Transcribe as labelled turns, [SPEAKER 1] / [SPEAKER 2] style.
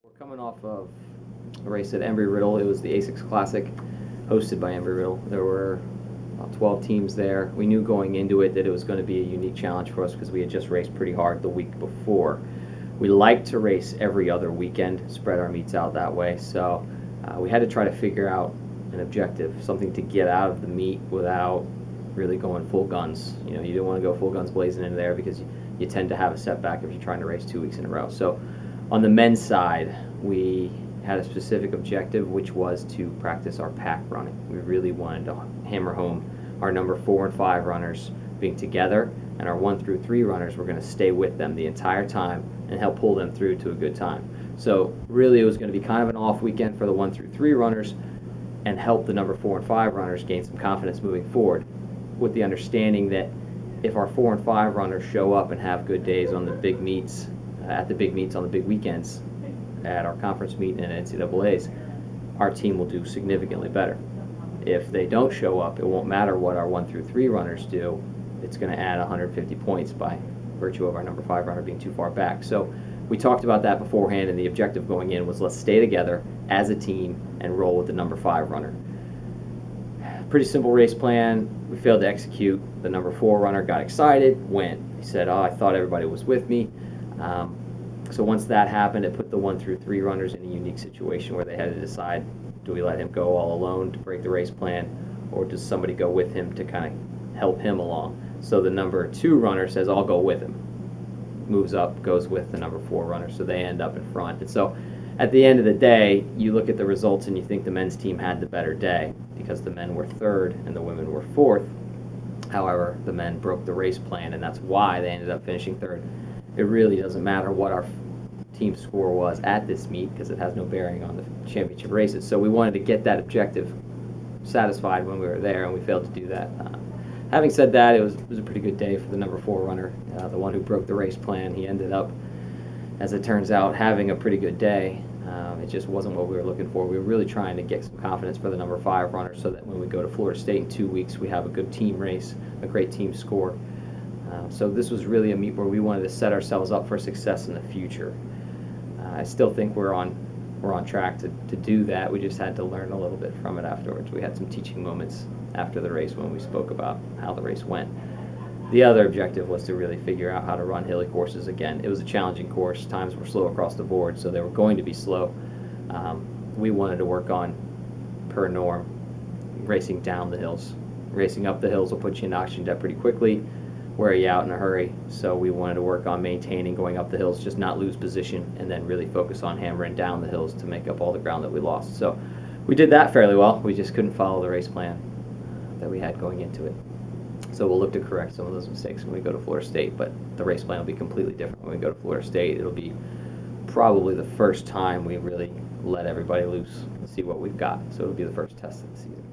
[SPEAKER 1] We're coming off of a race at Embry-Riddle. It was the Asics Classic, hosted by Embry-Riddle. There were about 12 teams there. We knew going into it that it was going to be a unique challenge for us because we had just raced pretty hard the week before. We like to race every other weekend, spread our meets out that way. So we had to try to figure out an objective, something to get out of the meet without really going full guns. You know, you don't want to go full guns blazing in there because you tend to have a setback if you're trying to race 2 weeks in a row. So on the men's side, we had a specific objective, which was to practice our pack running. We really wanted to hammer home our number 4 and 5 runners being together, and our 1 through 3 runners were going to stay with them the entire time and help pull them through to a good time. So really it was going to be kind of an off weekend for the 1 through 3 runners and help the number 4 and 5 runners gain some confidence moving forward, with the understanding that if our 4 and 5 runners show up and have good days on the big meets, at the big meets on the big weekends, at our conference meet and NCAAs, our team will do significantly better. If they don't show up, it won't matter what our 1 through 3 runners do. It's going to add 150 points by virtue of our number 5 runner being too far back. So we talked about that beforehand, and the objective going in was let's stay together as a team and roll with the number 5 runner. Pretty simple race plan. We failed to execute. The number 4 runner got excited, went. He said, "Oh, I thought everybody was with me." So once that happened, it put the 1 through 3 runners in a unique situation where they had to decide, do we let him go all alone to break the race plan, or does somebody go with him to kind of help him along? So the number 2 runner says, "I'll go with him." Moves up, goes with the number 4 runner, so they end up in front. And so at the end of the day, you look at the results and you think the men's team had the better day because the men were 3rd and the women were 4th. However, the men broke the race plan, and that's why they ended up finishing 3rd. It really doesn't matter what our team score was at this meet because it has no bearing on the championship races. So we wanted to get that objective satisfied when we were there, and we failed to do that. Having said that, it was a pretty good day for the number 4 runner, the one who broke the race plan. He ended up, as it turns out, having a pretty good day. It just wasn't what we were looking for. We were really trying to get some confidence for the number 5 runner so that when we go to Florida State in 2 weeks, we have a good team race, a great team score. So this was really a meet where we wanted to set ourselves up for success in the future. I still think we're on track to do that. We just had to learn a little bit from it afterwards. We had some teaching moments after the race when we spoke about how the race went. The other objective was to really figure out how to run hilly courses again. It was a challenging course. Times were slow across the board, so they were going to be slow. We wanted to work on, per norm, racing down the hills. Racing up the hills will put you in oxygen debt pretty quickly, wear you out in a hurry. So we wanted to work on maintaining going up the hills, just not lose position, and then really focus on hammering down the hills to make up all the ground that we lost. So we did that fairly well. We just couldn't follow the race plan that we had going into it. So we'll look to correct some of those mistakes when we go to Florida State, but the race plan will be completely different when we go to Florida State. It'll be probably the first time we really let everybody loose and see what we've got. So it'll be the first test of the season.